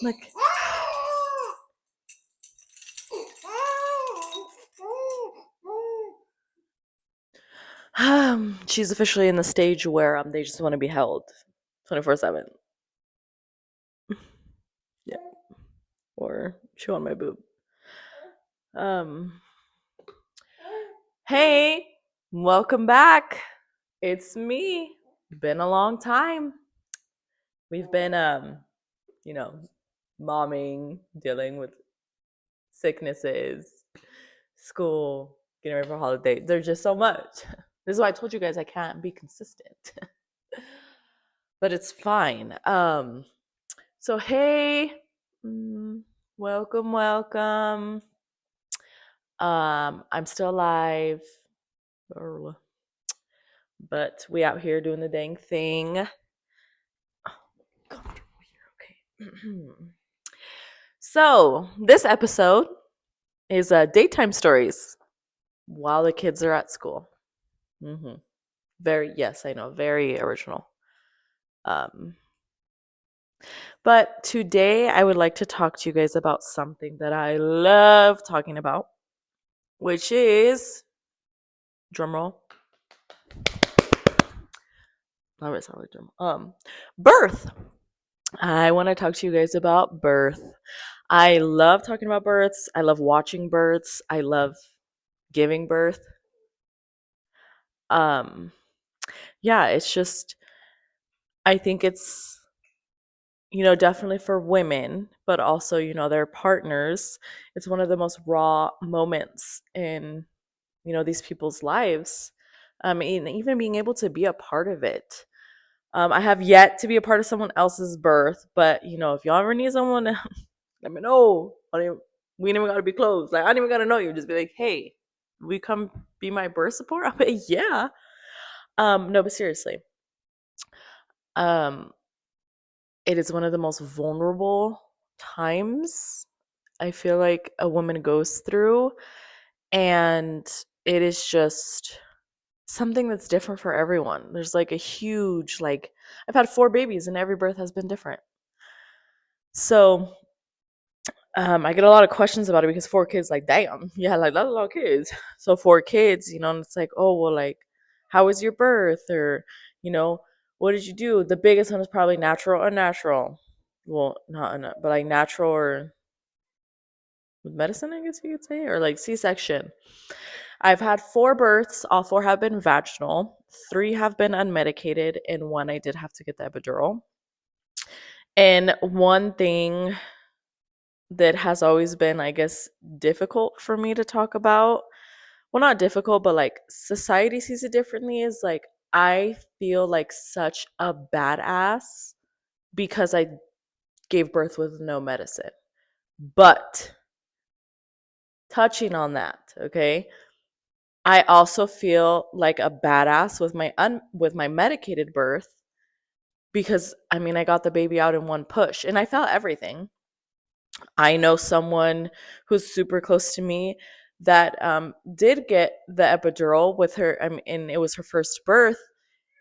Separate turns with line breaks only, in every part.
Like, she's officially in the stage where they just want to be held 24/7. Yeah. Or chew on my boob. Hey, welcome back. It's me. Been a long time. We've been momming, dealing with sicknesses, school, getting ready for holiday. There's just so much. This is why I told you guys I can't be consistent. But it's fine. So hey, welcome. I'm still alive, but we out here doing the dang thing. Oh, comfortable here, okay. So this episode is daytime stories while the kids are at school. Yes, I know, very original. But today I would like to talk to you guys about something that I love talking about, which is, drumroll, not really sound like drum. Birth. I want to talk to you guys about birth. I love talking about births. I love watching births. I love giving birth. Yeah, it's just, I think it's, definitely for women, but also, their partners. It's one of the most raw moments in, these people's lives. And even being able to be a part of it. I have yet to be a part of someone else's birth, but, if y'all ever need someone, let me know. We ain't even gotta be close. Like, I don't even gotta know you. Just be like, hey, will you come be my birth support? I'll be yeah. No, but seriously. It is one of the most vulnerable times I feel like a woman goes through. And it is just something that's different for everyone. There's like a huge, I've had 4 babies and every birth has been different. So I get a lot of questions about it because 4 kids, like, damn, yeah, like that's a lot of kids. So 4 kids, and it's like, oh, well, like, how was your birth? Or, what did you do? The biggest one is probably natural or unnatural. Well, not, but like natural or with medicine, I guess you could say, or like C-section. I've had 4 births. All 4 have been vaginal. 3 have been unmedicated, and 1 I did have to get the epidural. And one thing that has always been, I guess, difficult for me to talk about, well, not difficult, but like society sees it differently, is like I feel like such a badass because I gave birth with no medicine. But touching on that, okay, I also feel like a badass with my medicated birth because I got the baby out in one push and I felt everything. I know someone who's super close to me that did get the epidural with her, and it was her first birth.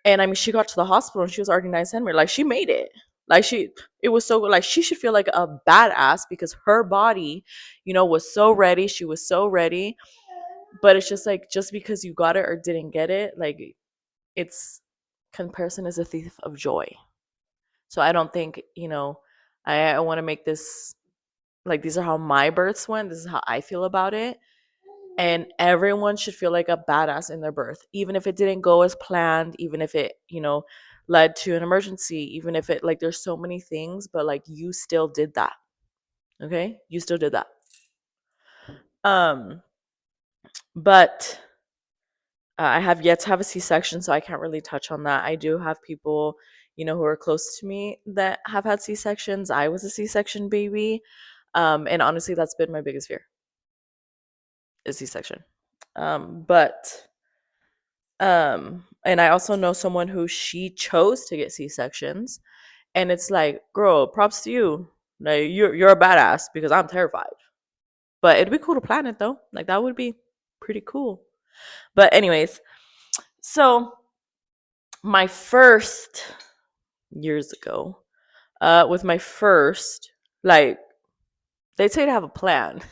And she got to the hospital and she was already 9 centimeters. Like, she made it. It was so, like, she should feel like a badass because her body, was so ready. She was so ready. But it's just like, just because you got it or didn't get it, like, it's, comparison is a thief of joy. So I don't think, I want to make this, like, these are how my births went. This is how I feel about it. And everyone should feel like a badass in their birth, even if it didn't go as planned, even if it, led to an emergency, even if it, like, there's so many things, but like, you still did that. Okay? You still did that. But I have yet to have a C-section, so I can't really touch on that. I do have people, who are close to me that have had C-sections. I was a C-section baby. And honestly, that's been my biggest fear, is C-section. And I also know someone who she chose to get C-sections, and it's like, girl, props to you. Like, you're a badass because I'm terrified. But it'd be cool to plan it though. Like, that would be pretty cool. But anyways, so my first, years ago, with my first, Like, they tell you to have a plan.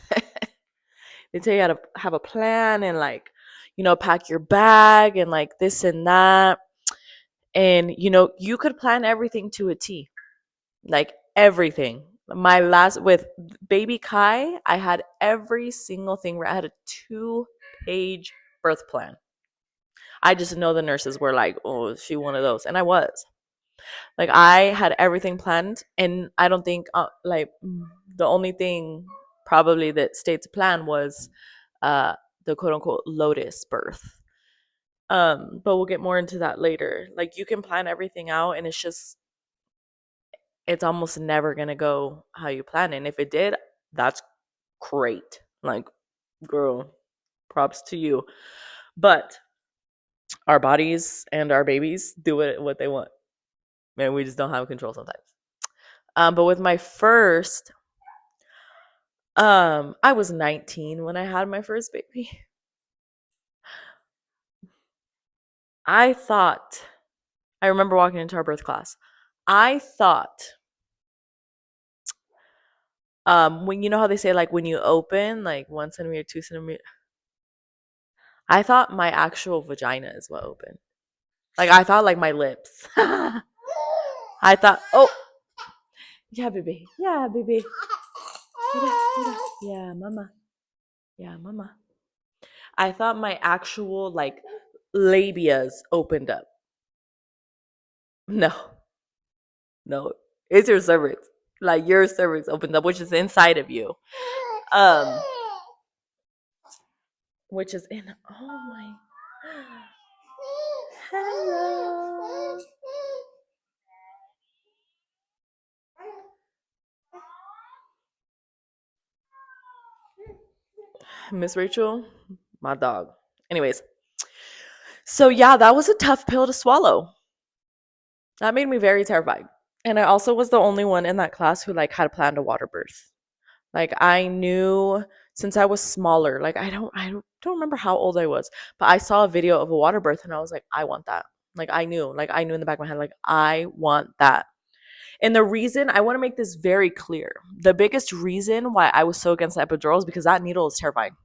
They tell you how to have a plan and, like, pack your bag and, like, this and that. And, you could plan everything to a T. Like, everything. My last, with baby Kai, I had every single thing where I had a 2-page birth plan. I just know the nurses were like, oh, is she one of those? And I was. Like, I had everything planned. And I don't think, the only thing probably that stayed to plan was uh, the quote unquote lotus birth. But we'll get more into that later. Like, you can plan everything out, and it's almost never gonna go how you plan. And if it did, that's great. Like, girl, props to you. But our bodies and our babies do what they want. Man, we just don't have control sometimes. But with my first, I was 19 when I had my first baby. I thought, I remember walking into our birth class. I thought, when how they say, like, when you open like 1 centimeter, 2 centimeter, I thought my actual vagina is what opened. Like, I thought, like, my lips. I thought, oh, yeah, baby. Yeah, baby. Mira, mira. Yeah, mama. Yeah, mama. I thought my actual, like, labias opened up. No, no. It's your cervix. Like, your cervix opened up, which is inside of you. Um, which is in, oh my. Hello. Miss Rachel, my dog. Anyways, so yeah, that was a tough pill to swallow. That made me very terrified. And I also was the only one in that class who, like, had planned a water birth. Like, I knew since I was smaller, like, I don't remember how old I was, but I saw a video of a water birth and I was like, I want that. Like, I knew in the back of my head, like, I want that. And the reason, I want to make this very clear, the biggest reason why I was so against the epidural is because that needle is terrifying.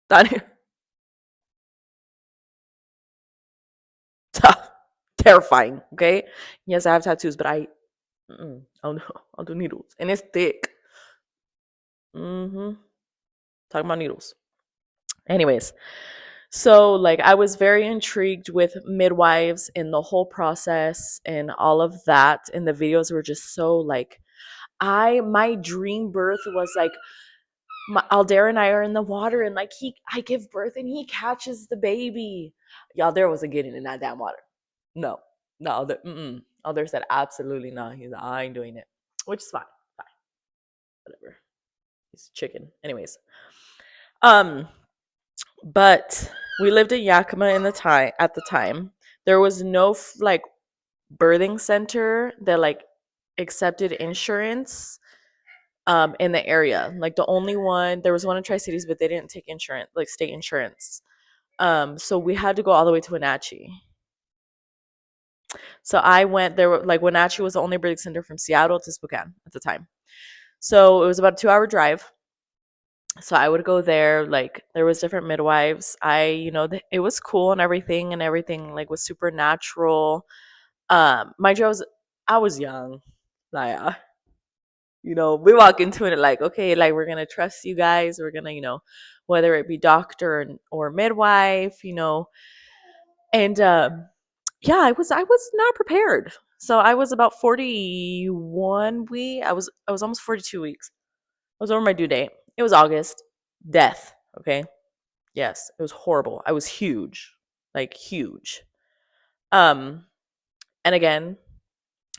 That terrifying. Okay. Yes, I have tattoos, but I'll do needles, and it's thick. Talking about needles. Anyways, so, like, I was very intrigued with midwives in the whole process and all of that. And the videos were just so, like, my dream birth was like, Aldera and I are in the water, and, like, I give birth and he catches the baby. Y'all, there wasn't getting in that damn water. No, no, Alder said absolutely not. He's like, I ain't doing it, which is fine, whatever. He's chicken, anyways. But we lived in Yakima at the time. There was no like birthing center that, like, accepted insurance in the area. Like, the only one, there was one in Tri-Cities, but they didn't take insurance, like state insurance. So we had to go all the way to Wenatchee. So I went there. Like, Wenatchee was the only birthing center from Seattle to Spokane at the time. So it was about a 2-hour drive. So I would go there. Like, there was different midwives. It was cool and everything like was super natural. Mind you, I was young. Like, we walk into it like, okay, like, we're gonna trust you guys. We're gonna, whether it be doctor or midwife, and yeah, I was not prepared. So I was about 41 weeks. I was almost 42 weeks. I was over my due date. It was August. Death. Okay. Yes, it was horrible. I was huge. Like, huge. Um, and again,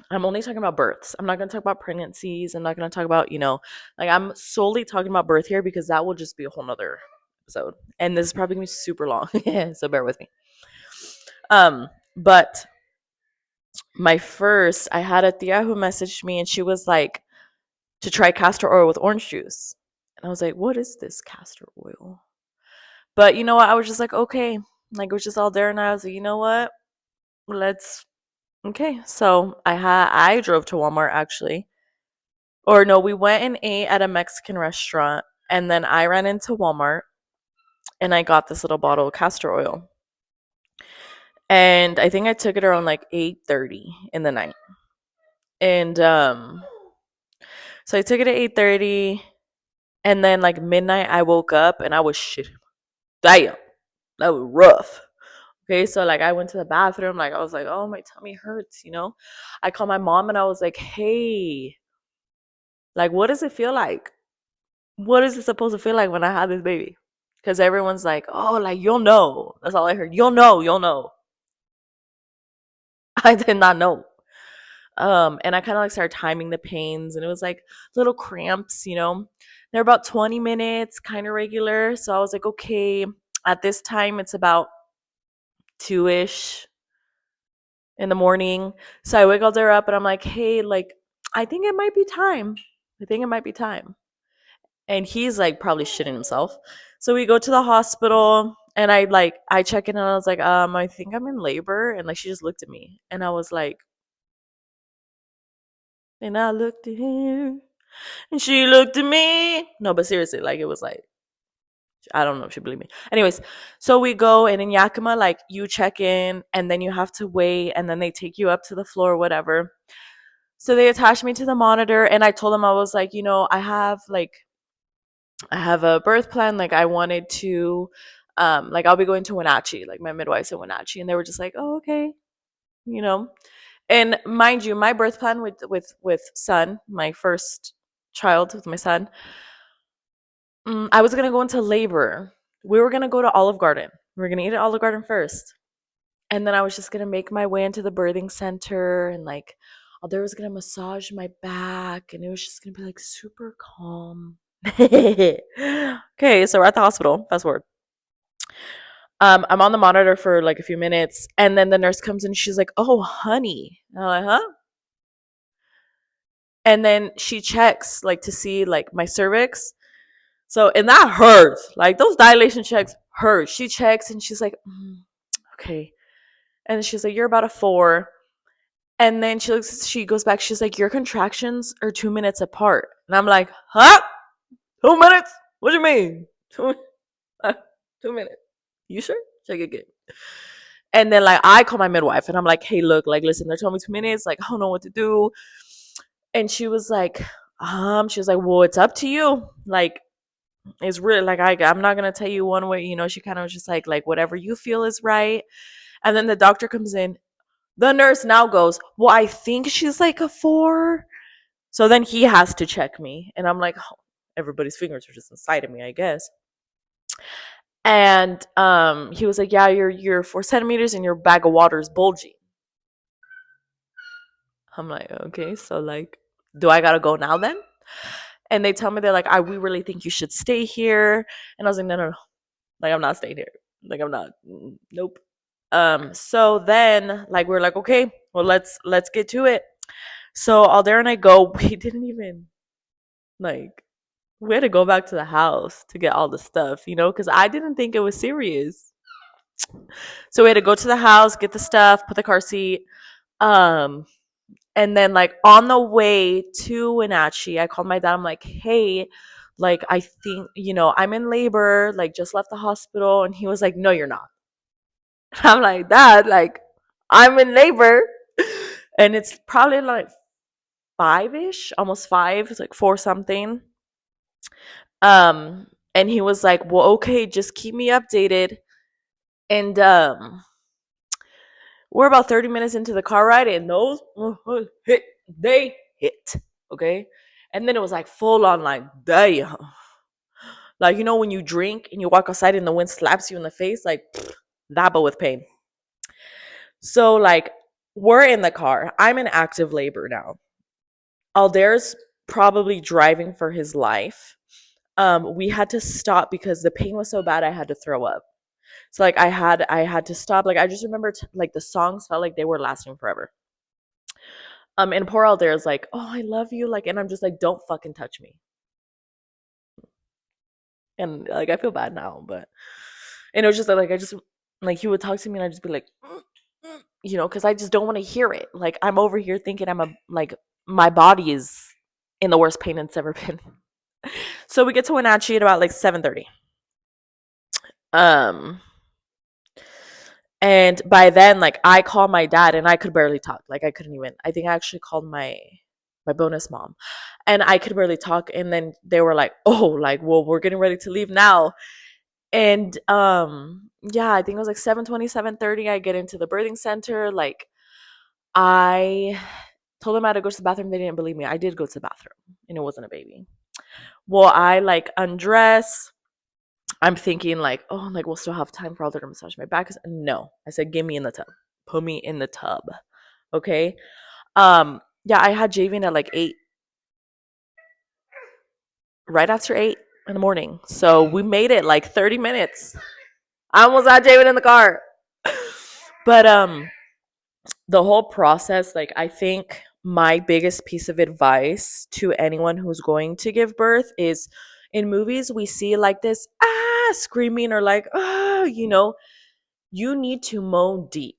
I'm only talking about births. I'm not going to talk about pregnancies. I'm not going to talk about, like, I'm solely talking about birth here because that will just be a whole nother episode. And this is probably going to be super long. So bear with me. But I had a tia who messaged me and she was like, to try castor oil with orange juice. And I was like, what is this castor oil? But you know what? I was just like, okay. Like, it was just all there. And I was like, you know what? Okay. So I drove to Walmart, actually. Or no, we went and ate at a Mexican restaurant, and then I ran into Walmart and I got this little bottle of castor oil. And I think I took it around like 8:30 in the night. And so I took it at 8:30, and then like midnight I woke up and I was shit. Damn. That was rough. Okay, so like I went to the bathroom, like I was like, oh, my tummy hurts, you know? I called my mom and I was like, hey, like what does it feel like? What is it supposed to feel like when I have this baby? Because everyone's like, oh, like you'll know. That's all I heard. You'll know, you'll know. I did not know. And I kind of like started timing the pains, and it was like little cramps, you know. They're about 20 minutes, kind of regular. So I was like, okay, at this time it's about 2ish in the morning. So I wiggled her up and I'm like, hey, like, I think it might be time. I think it might be time. And he's like probably shitting himself. So we go to the hospital and I check in and I was like, I think I'm in labor. And like she just looked at me and I was like, and I looked at him and she looked at me. No, but seriously, like it was like, I don't know if she believed me. Anyways, so we go and in Yakima, like you check in and then you have to wait and then they take you up to the floor, whatever. So they attached me to the monitor and I told them I was like, I have a birth plan. Like I wanted to like I'll be going to Wenatchee, like my midwife's in Wenatchee. And they were just like, oh, okay, you know. And mind you, my birth plan with son, my first child with my son, I was gonna go into labor. We were gonna go to Olive Garden. We were gonna eat at Olive Garden first. And then I was just gonna make my way into the birthing center and like there was gonna massage my back and it was just gonna be like super calm. Okay, so we're at the hospital. Fast forward. I'm on the monitor for like a few minutes, and then the nurse comes in. She's like, "Oh, honey," and I'm like, "Huh?" And then she checks like to see like my cervix. So and that hurts. Like those dilation checks hurt. She checks and she's like, "Okay," and she's like, "You're about a 4." And then she goes back. She's like, "Your contractions are 2 minutes apart," and I'm like, "Huh? 2 minutes? What do you mean? 2 minutes? You sure? Check again." And then like I call my midwife and I'm like, hey, look, like listen, they're telling me 2 minutes, like I don't know what to do. And she was like, well, it's up to you. Like it's really like I'm not gonna tell you one way, you know, she kind of was just like whatever you feel is right. And then the doctor comes in. The nurse now goes, well, I think she's like a 4. So then he has to check me. And I'm like, oh, everybody's fingers are just inside of me, I guess. And he was like, yeah, you're 4 centimeters and your bag of water is bulging. I'm like, okay, so like, do I gotta go now then? And they tell me they're like, we really think you should stay here. And I was like, no, no, no, like I'm not staying here. Like I'm not. Nope. So then like we're like, okay, well let's get to it. So Aldair and I go. We didn't even like we had to go back to the house to get all the stuff, you know, because I didn't think it was serious. So we had to go to the house, get the stuff, put the car seat. Um, and then like on the way to Wenatchee, I called my dad. I'm like, hey, like I think, you know, I'm in labor, like just left the hospital. And he was like, no, you're not. I'm like, Dad, like I'm in labor. And it's probably like 5ish, almost 5, it's like 4 something. And he was like, well, okay, just keep me updated. And we're about 30 minutes into the car ride, and those hit, they hit, okay? And then it was like full on, like, damn. Like, you know, when you drink and you walk outside and the wind slaps you in the face, like, that, but with pain. So, like, we're in the car. I'm in active labor now. Aldair's probably driving for his life. We had to stop because the pain was so bad I had to throw up. So like I had to stop. Like I just remember like the songs felt like they were lasting forever. And poor Aldair is like, oh, I love you, like, and I'm just like, don't fucking touch me. And like I feel bad now, but and it was just like I just like he would talk to me and I'd just be like, you know, because I just don't want to hear it. Like I'm over here thinking I'm a like my body is in the worst pain it's ever been. So we get to Wenatchee at about like 7:30. Um and by then, like, I called my dad and I could barely talk. Like, I couldn't even, I think I actually called my bonus mom and I could barely talk. And then they were like, oh, like, well, we're getting ready to leave now. And yeah, I think it was like 7:20, 7:30. I get into the birthing center. Like, I told them I had to go to the bathroom. They didn't believe me. I did go to the bathroom and it wasn't a baby. Well, I like undress. I'm thinking like, oh, like we'll still have time for Alder to massage my back. No, I said, get me in the tub. Put me in the tub. Okay. Yeah, I had Javian at like 8, right after 8 in the morning. So we made it like 30 minutes. I almost had Javian in the car. But the whole process, like, I think my biggest piece of advice to anyone who's going to give birth is, in movies we see like this screaming or like, you need to moan deep,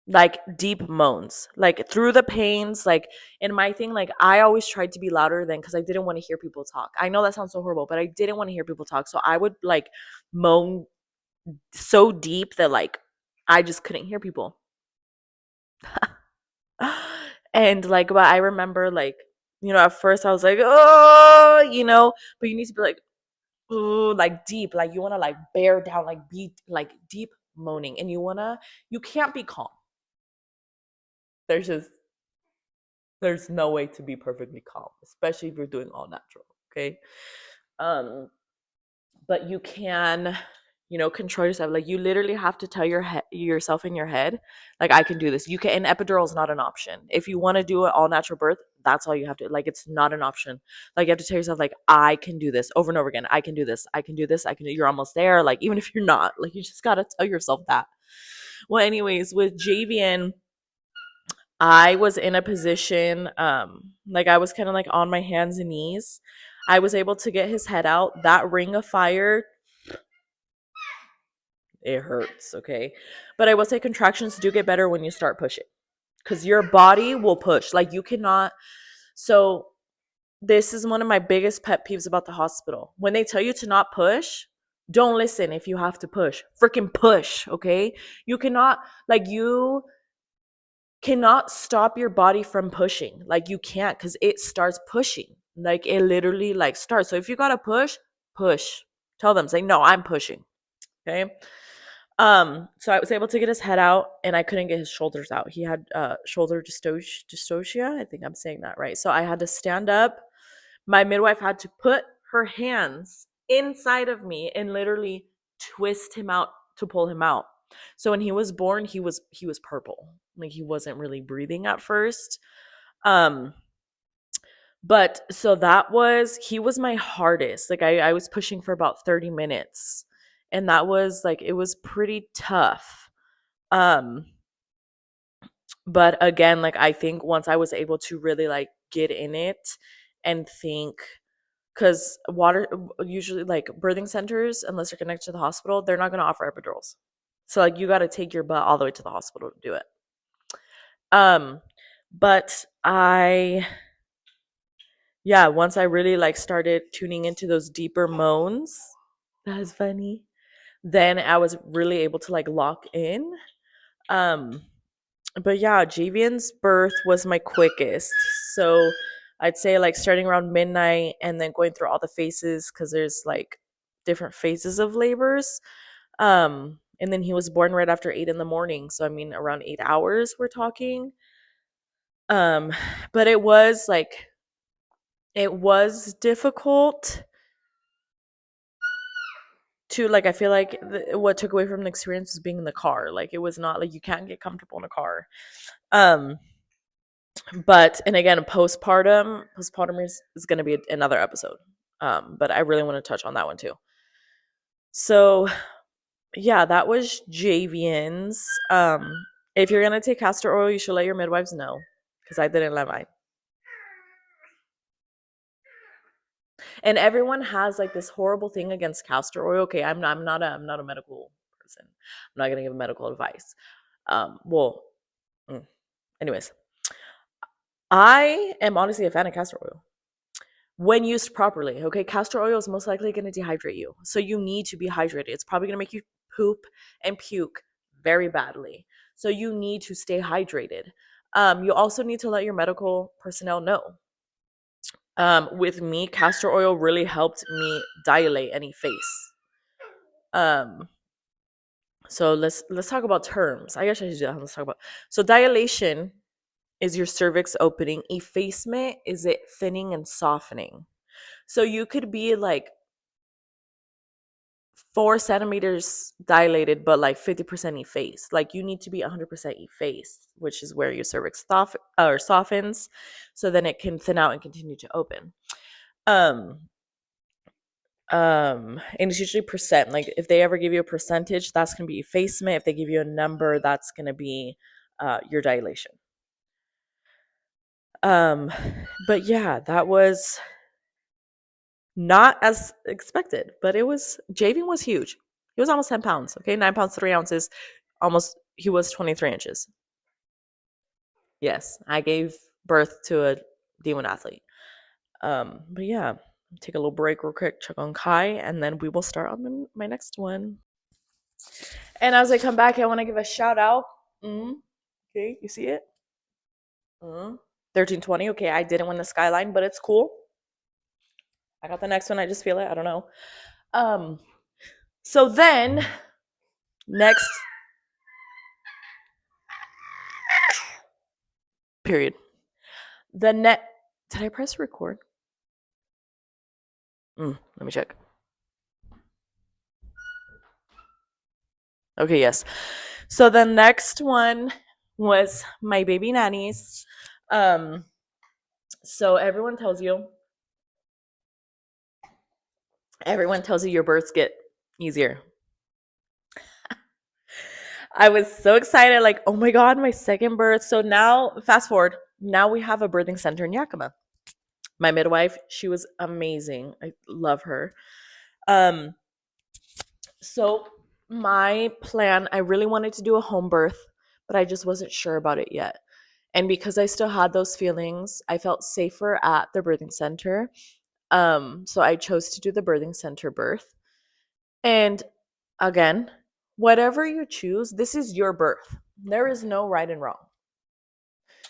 like deep moans, like through the pains. Like, in my thing, like, I always tried to be louder than, because I didn't want to hear people talk. I know that sounds so horrible, but I didn't want to hear people talk, so I would like moan so deep that like I just couldn't hear people. And like, but I remember, like, at first I was like, oh, but you need to be like, ooh, like deep, like you want to like bear down, like be like deep moaning, and you can't be calm. There's just there's no way to be perfectly calm, especially if you're doing all natural. Okay. um but you can, control yourself. Like, you literally have to tell yourself in your head, like, I can do this. You can. And epidural is not an option. If you want to do an all natural birth, that's all you have to, like, it's not an option. Like, you have to tell yourself, like, I can do this over and over again. I can do this. I can do this. I can do. You're almost there. Like, even if you're not, like, you just got to tell yourself that. Well, anyways, with Javian, I was in a position, like, I was kind of like on my hands and knees. I was able to get his head out. That ring of fire, it hurts, okay? But I will say contractions do get better when you start pushing, because your body will push. Like, you cannot. So, this is one of my biggest pet peeves about the hospital. When they tell you to not push, don't listen. If you have to push, freaking push, okay? You cannot, like, you cannot stop your body from pushing. Like, you can't, because it starts pushing. Like, it literally like starts. So if you gotta push. Tell them, say, no, I'm pushing. Okay. So I was able to get his head out, and I couldn't get his shoulders out. He had shoulder dystocia. I think I'm saying that right. So I had to stand up. My midwife had to put her hands inside of me and literally twist him out to pull him out. So when he was born, he was purple. Like, he wasn't really breathing at first. Um but so he was my hardest. Like, I was pushing for about 30 minutes, and that was like, it was pretty tough. Um but again, like, I think once I was able to really like get in it and think, because water, usually, like, birthing centers, unless you're connected to the hospital, they're not going to offer epidurals. So like, you got to take your butt all the way to the hospital to do it. But yeah, once I really like started tuning into those deeper moans, that is funny, then I was really able to like lock in. um but yeah, Javian's birth was my quickest. So I'd say like starting around midnight and then going through all the phases, because there's like different phases of labors. And then he was born right after 8 in the morning, so I mean around 8 hours we're talking. um but it was difficult to, like, I feel like what took away from the experience was being in the car. Like, it was not like, you can't get comfortable in a car. um but, and again, postpartum is going to be another episode. But I really want to touch on that one too. So yeah, that was Javian's. If you're going to take castor oil, you should let your midwives know, because I didn't let mine. And everyone has like this horrible thing against castor oil. Okay, I'm not a medical person. I'm not gonna give medical advice. Well, anyways, I am honestly a fan of castor oil when used properly. Okay, castor oil is most likely going to dehydrate you, so you need to be hydrated. It's probably going to make you poop and puke very badly, so you need to stay hydrated. You also need to let your medical personnel know. With me, castor oil really helped me dilate any face. Um, so let's talk about terms. I guess I should do that. Let's talk about so dilation is your cervix opening. Effacement is it thinning and softening. So you could be like 4 centimeters dilated, but like 50% effaced. Like you need to be 100% effaced, which is where your cervix softens, so then it can thin out and continue to open. Um, and it's usually percent. Like if they ever give you a percentage, that's gonna be effacement. If they give you a number, that's gonna be your dilation. Um, but yeah, that was not as expected, but Javian was huge. He was almost 10 pounds, okay? 9 pounds, 3 ounces. He was 23 inches. Yes, I gave birth to a D1 athlete. But yeah, take a little break real quick, check on Kai, and then we will start on my next one. And as I come back, I want to give a shout out. Okay, you see it? 1320. Okay, I didn't win the Skyline, but it's cool. I got the next one. I just feel it. I don't know. So then next period. Did I press record? Let me check. Okay, yes. So the next one was my baby nannies. So everyone tells you your births get easier. I was so excited, like, oh my God, my second birth. So now, fast forward, now we have a birthing center in Yakima. My midwife, she was amazing. I love her. So my plan, I really wanted to do a home birth, but I just wasn't sure about it yet. And because I still had those feelings, I felt safer at the birthing center. So I chose to do the birthing center birth. And again, whatever you choose, this is your birth. There is no right and wrong.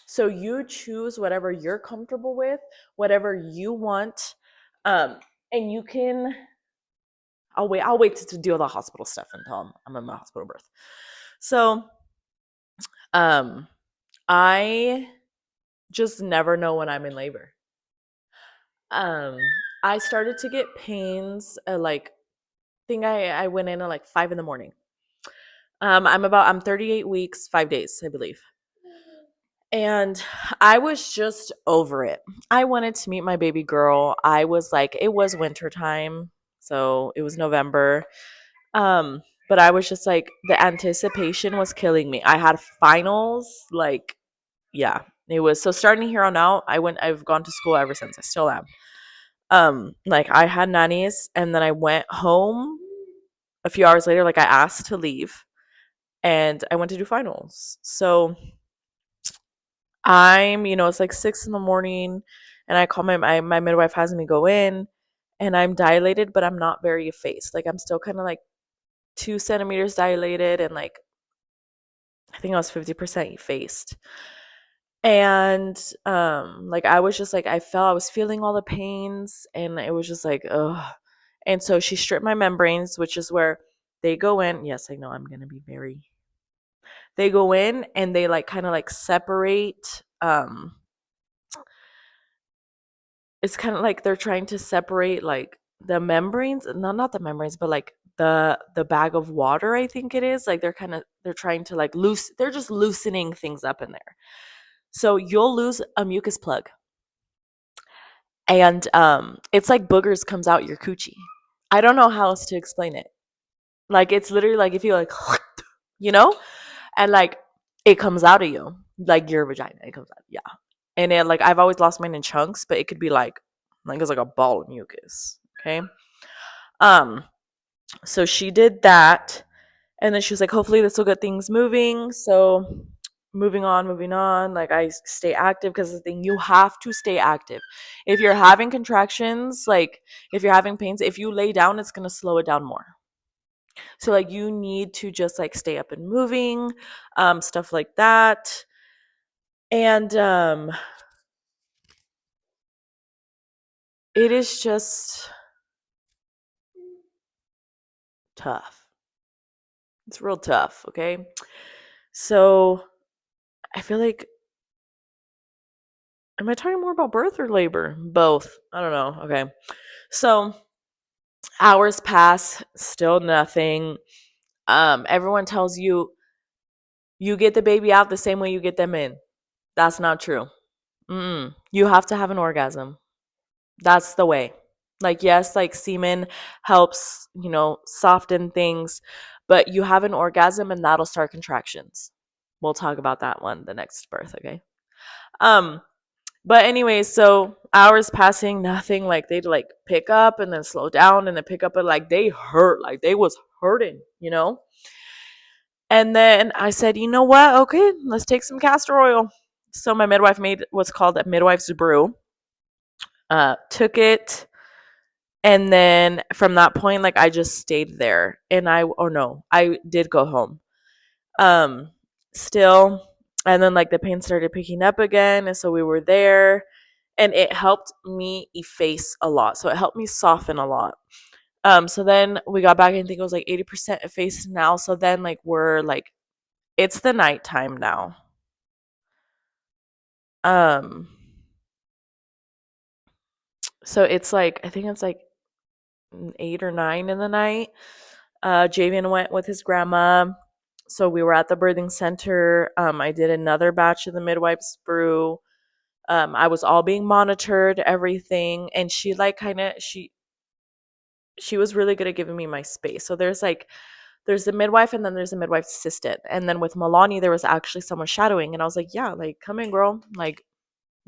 So you choose whatever you're comfortable with, whatever you want. And you can I'll wait to do all the hospital stuff until I'm in my hospital birth. So I just never know when I'm in labor. I started to get pains like I went in at like 5 a.m. I'm 38 weeks, 5 days, I believe. And I was just over it. I wanted to meet my baby girl. I was like, it was wintertime, so it was November. But I was just like, the anticipation was killing me. I had finals, like, yeah, it was. So starting here on out, I've gone to school ever since. I still am. Like I had nannies, and then I went home a few hours later. Like I asked to leave, and I went to do finals. So it's like 6 a.m, and I call my midwife has me go in, and I'm dilated, but I'm not very effaced. Like I'm still kind of like 2 centimeters dilated, and like I think I was 50% effaced. And like I was just like I was feeling all the pains, and it was just like ugh. And so she stripped my membranes, which is where they go in. Yes, I know I'm gonna be very. They go in and they like kind of like separate. It's kind of like they're trying to separate like the membranes, not the membranes, but like the bag of water. I think it is like they're trying to like they're just loosening things up in there. So you'll lose a mucus plug, and it's like boogers comes out your coochie. I don't know how else to explain it. Like it's literally like if you like, you know, and like it comes out of you, like your vagina. It comes out, yeah. And it like I've always lost mine in chunks, but it could be like it's like a ball of mucus. Okay. Um. So she did that, and then she was like, hopefully this will get things moving. So moving on. Like I stay active because the thing, you have to stay active. If you're having contractions, like if you're having pains, if you lay down, it's gonna slow it down more. So like you need to just like stay up and moving, stuff like that. And it is just tough. It's real tough, okay? So I feel like, am I talking more about birth or labor? Both. I don't know. Okay. So hours pass, still nothing. Everyone tells you you get the baby out the same way you get them in. That's not true. You have to have an orgasm. That's the way. Like, yes, like semen helps, soften things, but you have an orgasm and that'll start contractions. We'll talk about that one the next birth, okay? Um, but anyways, so hours passing, nothing. Like they'd like pick up and then slow down and then pick up, and like they hurt, like they was hurting. And then I said, you know what? Okay, let's take some castor oil. So my midwife made what's called a midwife's brew. Took it, and then from that point, like I just stayed there. And I did go home. Um, Still, and then like the pain started picking up again, and so we were there, and it helped me efface a lot. So it helped me soften a lot. So then we got back, and I think it was like 80% effaced now. So then like we're like, it's the nighttime now. Um, so it's like, I think it's like 8 or 9 in the night. Javian went with his grandma. So we were at the birthing center. I did another batch of the midwife's brew. I was all being monitored, everything, and she like kind of she was really good at giving me my space. So there's the midwife, and then there's a midwife's assistant, and then with Milani there was actually someone shadowing, and I was like, yeah, like come in, girl, like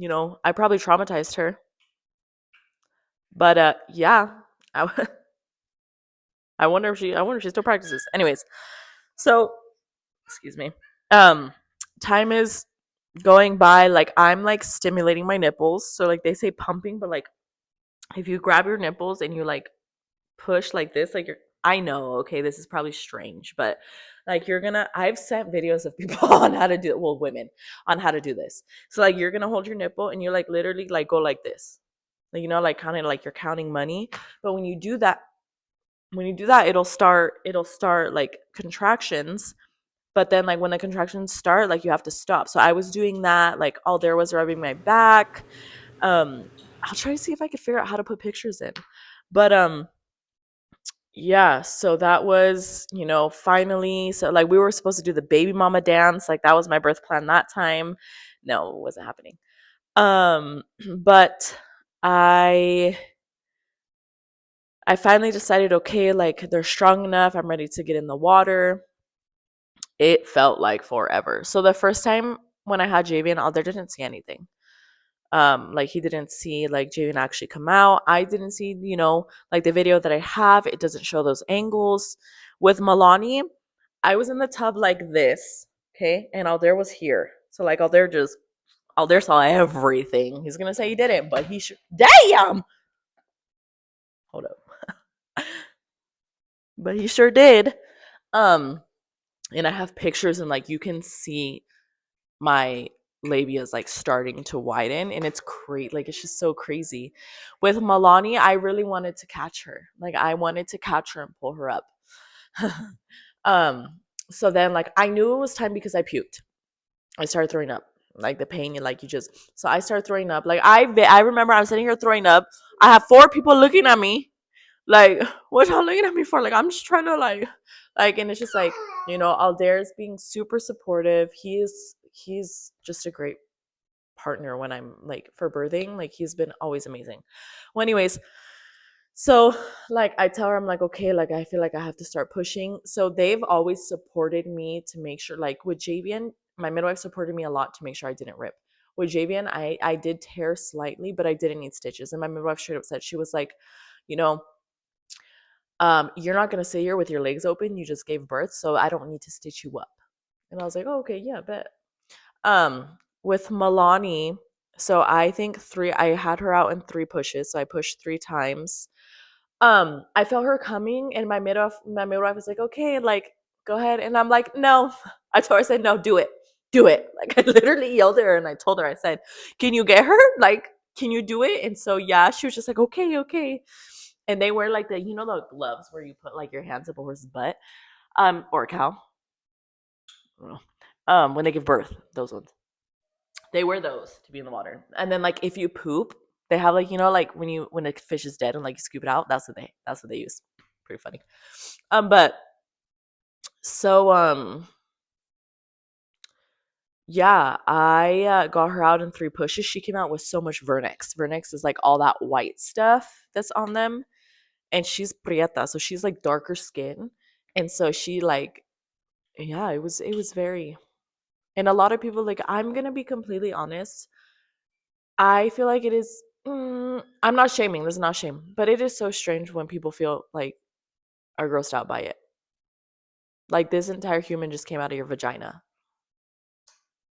I probably traumatized her, but yeah, I, I wonder if she still practices. Anyways, so excuse me. Um, Time is going by, like I'm like stimulating my nipples. So like they say pumping, but like if you grab your nipples and you like push like this, like I know, okay, this is probably strange, but like I've sent videos of people on how to do, well, women on how to do this. So like you're gonna hold your nipple and you like literally like go like this. Like like kind of like you're counting money. But when you do that, it'll start like contractions. But then like when the contractions start, like you have to stop. So I was doing that, like all there was rubbing my back. um I'll try to see if I could figure out how to put pictures in. But yeah, so that was, finally, so like we were supposed to do the baby mama dance, like that was my birth plan that time. No, it wasn't happening. But I I finally decided, okay, like they're strong enough, I'm ready to get in the water. It felt like forever. So the first time when I had Javian, Alder didn't see anything. Like he didn't see like Javian actually come out. I didn't see, like the video that I have, it doesn't show those angles. With Milani, I was in the tub like this, okay, and Alder was here. So like Alder saw everything. He's gonna say he didn't, but he should. Damn. Hold up. But he sure did. Um, and I have pictures, and like you can see my labia is like starting to widen, and it's great, like it's just so crazy. With Milani, I really wanted to catch her, like I wanted to catch her and pull her up. um so then like I knew it was time because I puked. I started throwing up, like the pain, and like so I started throwing up, like I remember I'm sitting here throwing up. I have 4 people looking at me, like what y'all looking at me for, like I'm just trying to like, and it's just like, Aldair's being super supportive. He's just a great partner when I'm like for birthing. Like he's been always amazing. Well, anyways, so like I tell her, I'm like, okay, like I feel like I have to start pushing. So they've always supported me to make sure, like with Javian, my midwife supported me a lot to make sure I didn't rip. With Javian, I did tear slightly, but I didn't need stitches. And my midwife straight up said, she was like, you know, you're not gonna sit here with your legs open. You just gave birth, so I don't need to stitch you up. And I was like, oh, okay, yeah, bet. With Milani, so I think I had her out in 3 pushes, so I pushed 3 times. I felt her coming, and my midwife was like, "Okay, like, go ahead." And I'm like, "No." I told her, I said, "No, do it. Do it." Like, I literally yelled at her and I told her, I said, "Can you get her? Like, can you do it?" And so yeah, she was just like, "Okay, okay." And they wear like the gloves where you put like your hands up a horse's butt, or a cow. When they give birth, those ones. They wear those to be in the water. And then like if you poop, they have like like when a fish is dead and like you scoop it out, that's what they use. Pretty funny. But so yeah, I got her out in 3 pushes. She came out with so much Vernix. Vernix is like all that white stuff that's on them, and she's prieta, so she's like darker skin, and so she like yeah, it was very. And a lot of people, like, I'm gonna be completely honest. I feel like it is. I'm not shaming. This is not shame, but it is so strange when people feel like are grossed out by it. Like this entire human just came out of your vagina.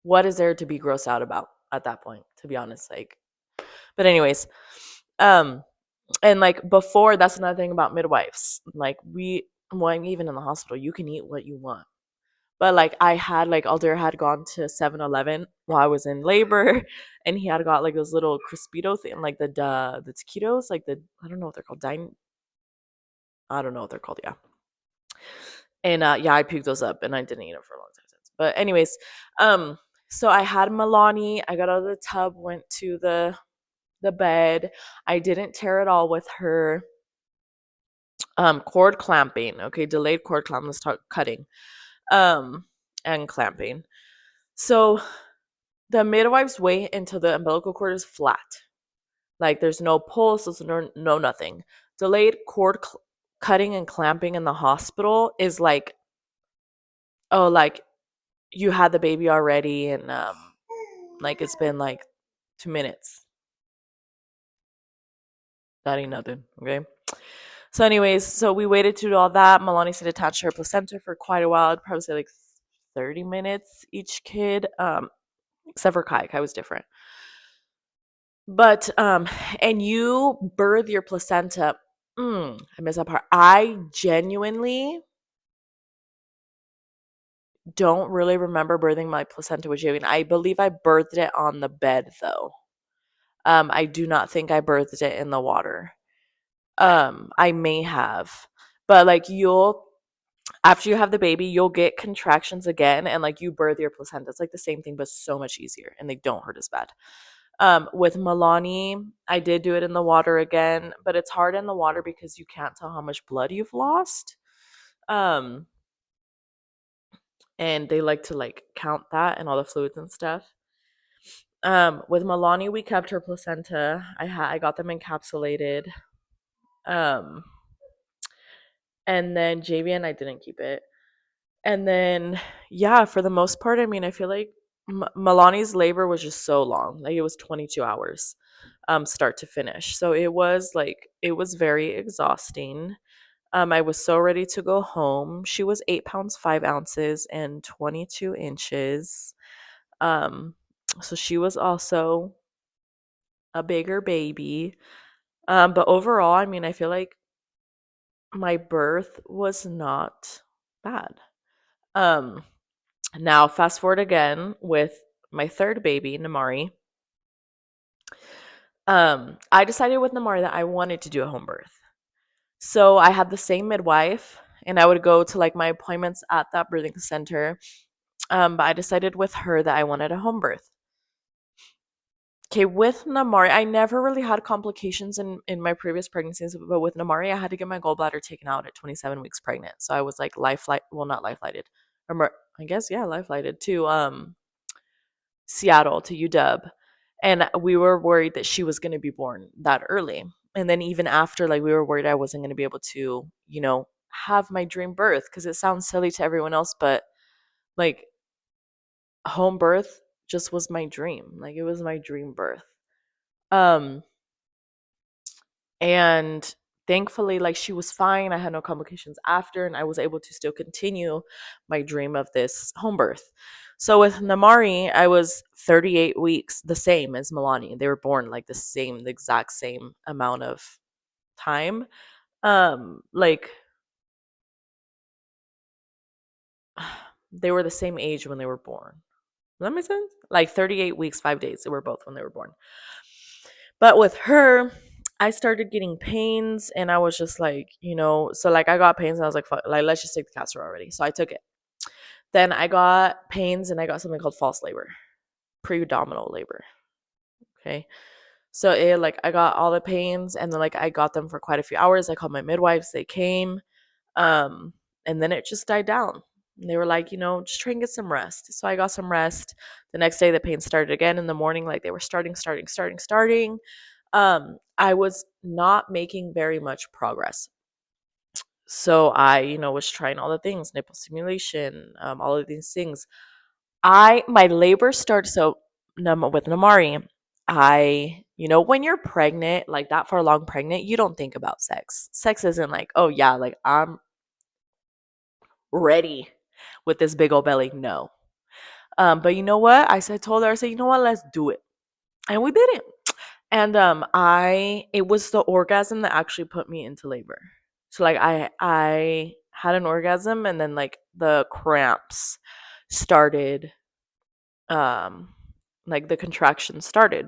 What is there to be grossed out about at that point? To be honest, like. But anyways, um, and like before, that's another thing about midwives. Like well, even in the hospital, you can eat what you want. But like I had like Alder had gone to 7-Eleven while I was in labor, and he had got like those little Crispito thing, like the taquitos, like the I don't know what they're called, I don't know what they're called, yeah. And yeah, I picked those up and I didn't eat them for a long time since. But anyways, so I had Milani. I got out of the tub, went to the bed. I didn't tear it all with her cord clamping. Okay, delayed cord clamp. Let's talk cutting. And clamping. So the midwives wait until the umbilical cord is flat. Like there's no pulse, there's no nothing. Delayed cord cutting and clamping in the hospital is like, oh, like you had the baby already, and like it's been like 2 minutes. That ain't nothing. Okay. So, anyways, so we waited to do all that. Milani stayed attached to her placenta for quite a while. I'd probably say like 30 minutes each kid. Except for Kai. Kai was different. But and you birth your placenta. I miss that part. I genuinely don't really remember birthing my placenta with Javian. I believe I birthed it on the bed though. I do not think I birthed it in the water. I may have. But like you'll after you have the baby, you'll get contractions again and like you birth your placenta. It's like the same thing but so much easier and they don't hurt as bad. With Milani, I did do it in the water again, but it's hard in the water because you can't tell how much blood you've lost. Um, and they like to like count that and all the fluids and stuff. With Milani, we kept her placenta. I got them encapsulated. Um, and then Javian, I didn't keep it. And then yeah, for the most part, I mean, I feel like Milani's labor was just so long. Like it was 22 hours, start to finish. So it was very exhausting. I was so ready to go home. She was 8 pounds 5 ounces and 22 inches. Um, so she was also a bigger baby. But overall, I mean, I feel like my birth was not bad. Um, Now fast forward again with my third baby, Namari. I decided with Namari that I wanted to do a home birth. So I had the same midwife and I would go to like my appointments at that birthing center. But I decided with her that I wanted a home birth. Okay, with Namari, I never really had complications in my previous pregnancies, but with Namari, I had to get my gallbladder taken out at 27 weeks pregnant. So I was like not life flighted. I guess yeah, life flighted to Seattle to UW. And we were worried that she was going to be born that early. And then even after, like, we were worried I wasn't going to be able to, have my dream birth because it sounds silly to everyone else, but like home birth just was my dream. Like it was my dream birth. Um, and thankfully, like she was fine. I had no complications after, and I was able to still continue my dream of this home birth. So with Namari, I was 38 weeks, the same as Milani. They were born like the exact same amount of time. Like they were the same age when they were born. Does that make sense? Like 38 weeks, 5 days. They were both when they were born. But with her, I started getting pains and I was just like, so like I got pains and I was like, fuck, like let's just take the castor already. So I took it. Then I got pains and I got something called false labor, pre-abdominal labor. Okay. So it like I got all the pains and then like I got them for quite a few hours. I called my midwives, they came. Um, and then it just died down. And they were like, just try and get some rest. So I got some rest. The next day the pain started again in the morning, like they were starting. I was not making very much progress. So I, was trying all the things, nipple stimulation, all of these things. My labor started with Namari. When you're pregnant, like that far along pregnant, you don't think about sex. Sex isn't like, oh yeah, like I'm ready with this big old belly. No. But you know what? Told her, I said, you know what, let's do it. And we did it. And it was the orgasm that actually put me into labor. So like I had an orgasm and then like the cramps started, like the contractions started.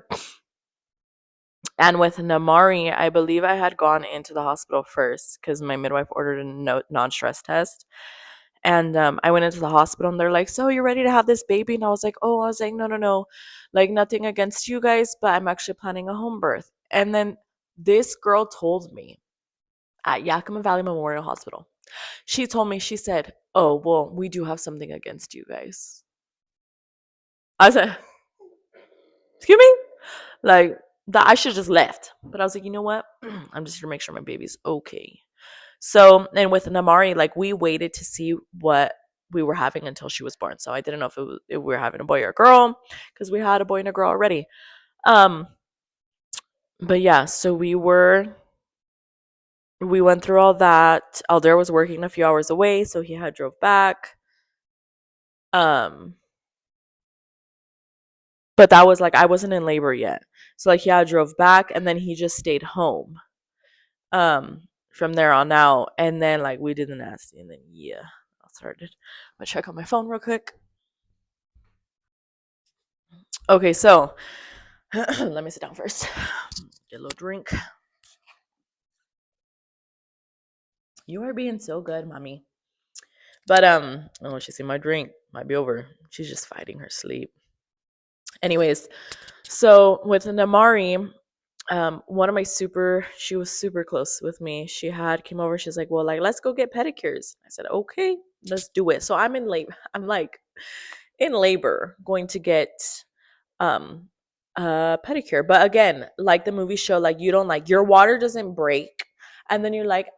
And with Namari, I believe I had gone into the hospital first because my midwife ordered a non-stress test. And I went into the hospital and they're like, so you're ready to have this baby? And I was like, no, no, no. Like nothing against you guys, but I'm actually planning a home birth. And then this girl told me at Yakima Valley Memorial Hospital, she told me, she said, oh, well, we do have something against you guys. I said, excuse me? Like, that I should just left. But I was like, you know what? I'm just here to make sure my baby's okay. So, and with Namari, like we waited to see what we were having until she was born. So I didn't know if we were having a boy or a girl because we had a boy and a girl already. Um, but yeah, so we went through all that. Alder was working a few hours away, so he had drove back. Um, but that was like I wasn't in labor yet. So like yeah, I drove back and then he just stayed home. From there on out. And then like we did the nasty and then yeah, I started. I'm gonna check on my phone real quick. Okay, so let me sit down first. Get a little drink. You are being so good, mommy. But oh, she see my drink. Might be over. She's just fighting her sleep. Anyways, so with Namari, one of my she was super close with me. She came over, she's like, well, like, let's go get pedicures. I said, okay, let's do it. So I'm in labor. I'm like in labor going to get um pedicure. But again, like the movie show, like you don't like your water doesn't break and then you're like,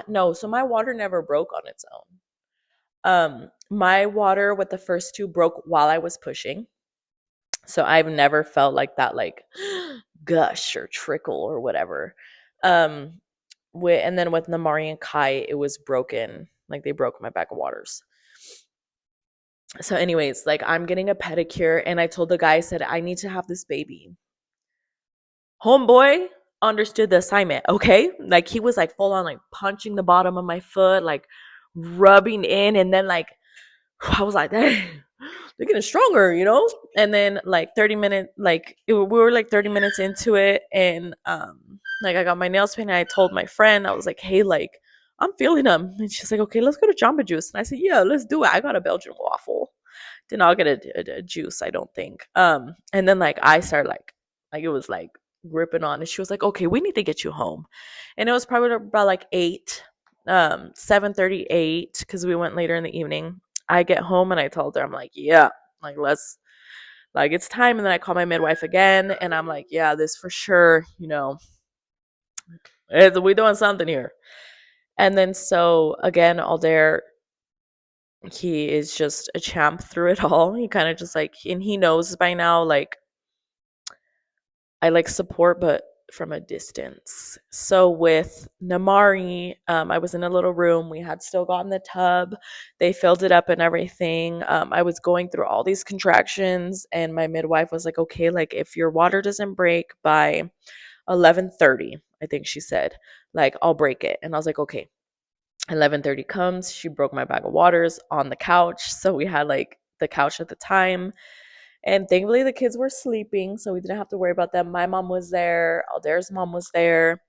no. So my water never broke on its own. My water with the first two broke while I was pushing. So I've never felt like that, like gush or trickle or whatever. And then with Namari and Kai, it was broken. Like they broke my bag of waters. So, anyways, like I'm getting a pedicure, and I told the guy, I said, I need to have this baby. Homeboy understood the assignment, okay? Like he was like full on like punching the bottom of my foot, like rubbing in, and then like I was like, dang, they're getting stronger, And then like 30 minutes, we were like 30 minutes into it, and like I got my nails painted. I told my friend, I was like, hey, like I'm feeling them, and she's like, okay, let's go to Jamba Juice, and I said, yeah, let's do it. I got a Belgian waffle. Did not get a juice, I don't think. And then like I started like it was like gripping on, and she was like, okay, we need to get you home, and it was probably about like 7:38 because we went later in the evening. I get home and I told her, I'm like, yeah, like let's like it's time. And then I call my midwife again and I'm like, yeah, this for sure, we doing something here. And then so again, Alder, he is just a champ through it all. He kind of just like, and he knows by now, like I like support, but from a distance. So with Namari, I was in a little room. We had still gotten the tub. They filled it up and everything. I was going through all these contractions, and my midwife was like, "Okay, like if your water doesn't break by 11:30, I think she said, like I'll break it." And I was like, "Okay." 11:30 comes. She broke my bag of waters on the couch. So we had like the couch at the time. And thankfully, the kids were sleeping, so we didn't have to worry about them. My mom was there. Aldair's mom was there.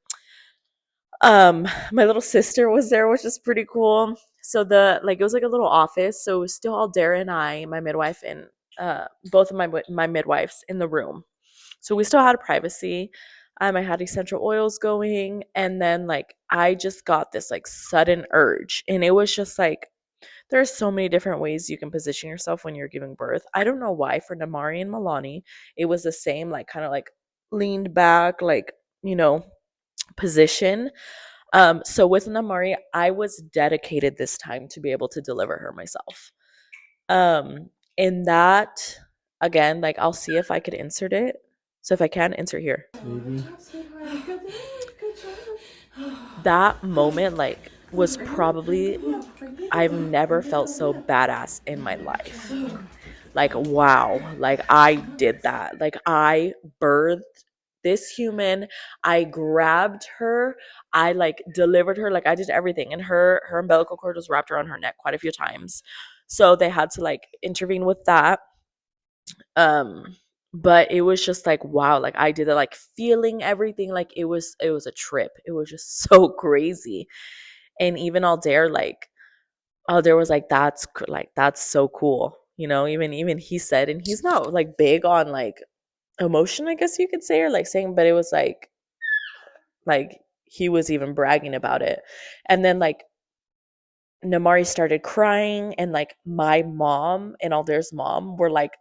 My little sister was there, which is pretty cool. So it was like a little office. So it was still Aldair and I, my midwife, and both of my midwives in the room. So we still had privacy. I had essential oils going, and then like I just got this like sudden urge, and it was just like there's so many different ways you can position yourself when you're giving birth. I don't know why for Namari and Milani, it was the same, like kind of like leaned back, like, position. So with Namari, I was dedicated this time to be able to deliver her myself. In that, again, like I'll see if I could insert it. So if I can, insert here.
Maybe.
That moment, like, was probably, I've never felt so badass in my life. Like, wow, like I did that. Like I birthed this human. I grabbed her. I like delivered her. Like I did everything. And her umbilical cord was wrapped around her neck quite a few times. So they had to like intervene with that. Um but it was just like wow, like I did it, like feeling everything, like it was a trip. It was just so crazy. And even Aldair, like Aldair was like that's so cool. Even he said, and he's not like big on like emotion, I guess you could say, or like saying, but it was like he was even bragging about it. And then like Namari started crying, and like my mom and Aldair's mom were like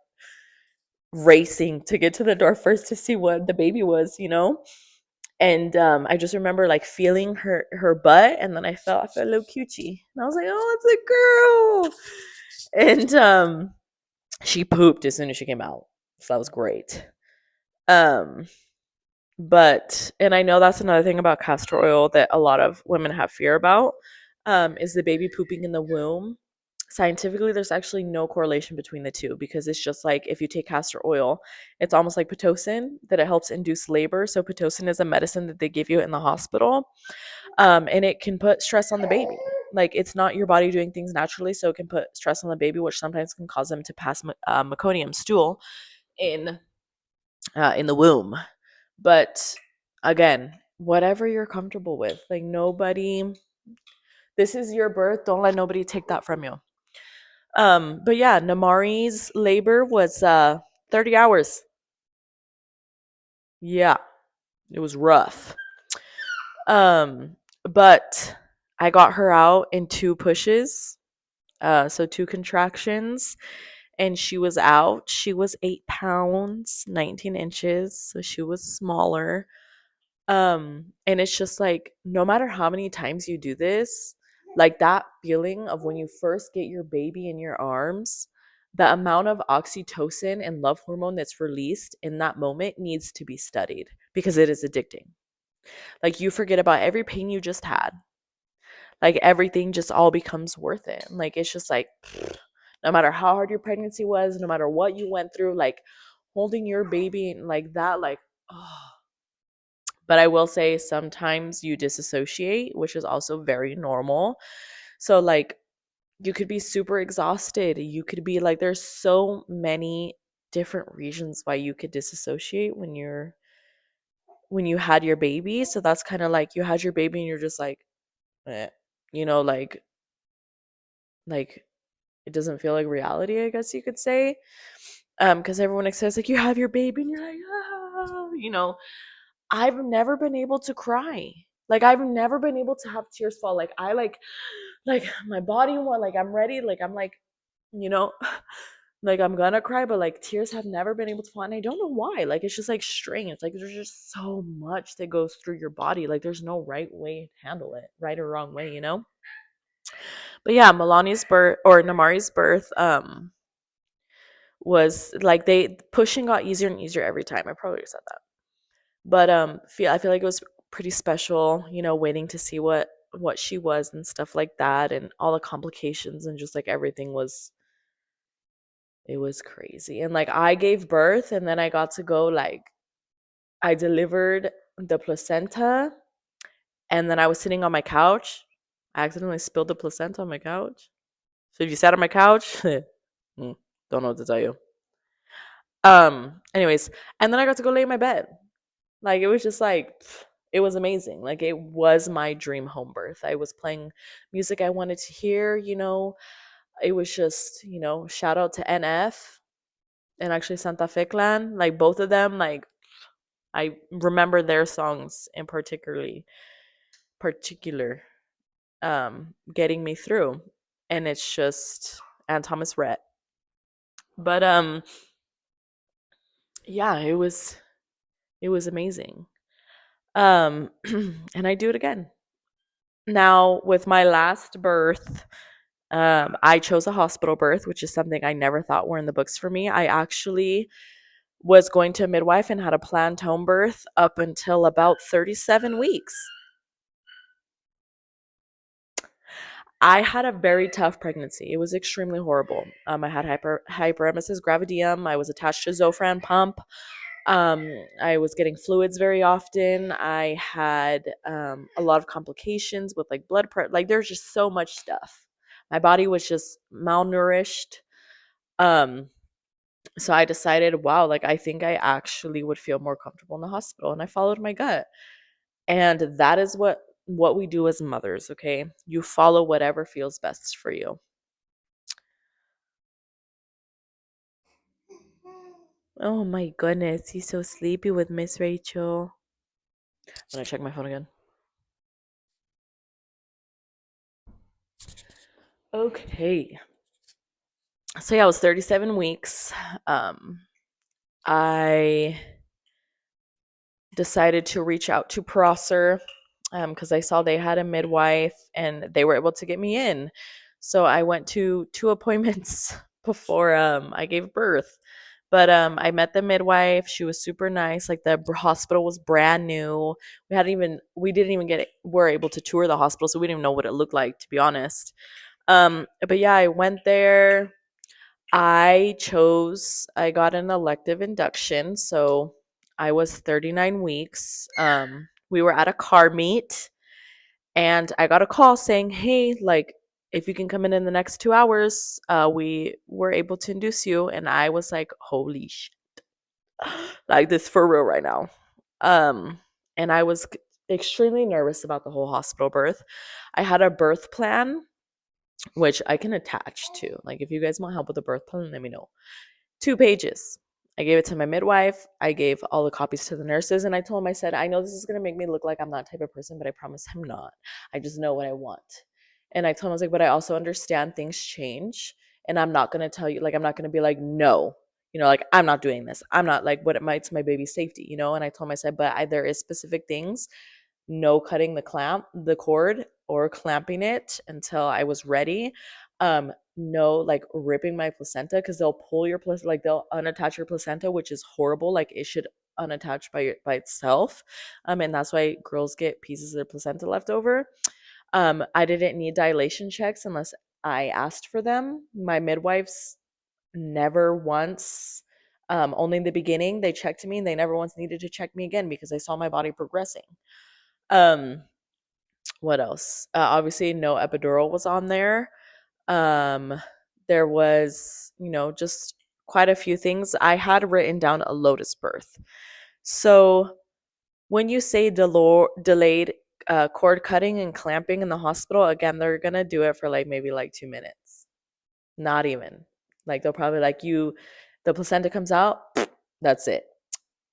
racing to get to the door first to see what the baby was. And I just remember like feeling her butt, and then I felt a little cutesy, and I was like, oh, it's a girl. And she pooped as soon as she came out, so that was great. um But and I know that's another thing about castor oil that a lot of women have fear about, is the baby pooping in the womb. Scientifically, there's actually no correlation between the two, because it's just like if you take castor oil, it's almost like Pitocin, that it helps induce labor. So Pitocin is a medicine that they give you in the hospital, and it can put stress on the baby. Like it's not your body doing things naturally, so it can put stress on the baby, which sometimes can cause them to pass meconium stool in in the womb. But again, whatever you're comfortable with. Like nobody, this is your birth. Don't let nobody take that from you. But yeah, Namari's labor was 30 hours. Yeah, it was rough. But I got her out in 2 pushes. So 2 contractions, and she was out. She was 8 pounds, 19 inches, so she was smaller. And it's just like no matter how many times you do this, like that feeling of when you first get your baby in your arms, the amount of oxytocin and love hormone that's released in that moment needs to be studied, because it is addicting. Like you forget about every pain you just had. Like everything just all becomes worth it. Like it's just like no matter how hard your pregnancy was, no matter what you went through, like holding your baby and like that, like oh. But I will say sometimes you disassociate, which is also very normal. So, like, you could be super exhausted. You could be like, there's so many different reasons why you could disassociate when you had your baby. So that's kind of like you had your baby and you're just like, eh, you know, like it doesn't feel like reality, I guess you could say. Because everyone says like you have your baby and you're like, I've never been able to cry. Like I've never been able to have tears fall. Like I like my body want, like I'm ready, like I'm like, you know, like I'm gonna cry, but like tears have never been able to fall. And I don't know why. Like it's just like strange. Like there's just so much that goes through your body. Like there's no right way to handle it, right or wrong way. But yeah, Milani's birth or Namari's birth, was like they pushing got easier and easier every time. I probably said that. But I feel like it was pretty special, waiting to see what she was and stuff like that, and all the complications, and just like everything was, it was crazy. And like I gave birth, and then I got to go, like, I delivered the placenta, and then I was sitting on my couch. I accidentally spilled the placenta on my couch. So if you sat on my couch, don't know what to tell you. Anyways, and then I got to go lay in my bed. Like it was just like it was amazing. Like it was my dream home birth. I was playing music I wanted to hear. It was just, shout out to NF and actually Santa Fe Clan. Like both of them, like I remember their songs in particular getting me through. And it's just and Thomas Rhett. But yeah, it was amazing. And I do it again. Now with my last birth, I chose a hospital birth, which is something I never thought were in the books for me. I actually was going to a midwife and had a planned home birth up until about 37 weeks. I had a very tough pregnancy. It was extremely horrible. I had hyperemesis gravidium. I was attached to a Zofran pump. I was getting fluids very often. I had a lot of complications with like blood pressure. Like there's just so much stuff. My body was just malnourished. Um, so I decided, wow, like I think I actually would feel more comfortable in the hospital, and I followed my gut. And that is what we do as mothers, okay? You follow whatever feels best for you. Oh my goodness, he's so sleepy with Miss Rachel. I'm gonna check my phone again. Okay. So yeah, it was 37 weeks. I decided to reach out to Prosser because I saw they had a midwife and they were able to get me in. So I went to 2 appointments before I gave birth. But I met the midwife. She was super nice. Like the hospital was brand new. We didn't even were able to tour the hospital, so we didn't even know what it looked like, to be honest. But yeah, I went there. I got an elective induction, so I was 39 weeks. We were at a car meet, and I got a call saying, "Hey, like, if you can come in the next 2 hours, we were able to induce you." And I was like, "Holy shit, like this for real right now." Um, and I was extremely nervous about the whole hospital birth. I had a birth plan, which I can attach to. Like, if you guys want help with the birth plan, let me know. 2 pages. I gave it to my midwife. I gave all the copies to the nurses, and I told them, I said, I know this is going to make me look like I'm that type of person, but I promise I'm not. I just know what I want. And I told them, I was like, but I also understand things change. And I'm not going to tell you, like, I'm not going to be like, no, like, I'm not doing this. I'm not like what it might to my baby's safety. And I told them, I said, but there is specific things, no cutting the cord or clamping it until I was ready. No, like ripping my placenta, because they'll pull your placenta, like they'll unattach your placenta, which is horrible. Like it should unattach by itself. And that's why girls get pieces of their placenta left over. I didn't need dilation checks unless I asked for them. My midwives never once, only in the beginning, they checked me, and they never once needed to check me again because I saw my body progressing. Um, what else? Obviously, no epidural was on there. Um, there was, just quite a few things. I had written down a lotus birth. So when you say delayed cord cutting and clamping in the hospital, again, they're gonna do it for like maybe like 2 minutes. Not even. Like they'll probably like the placenta comes out, that's it.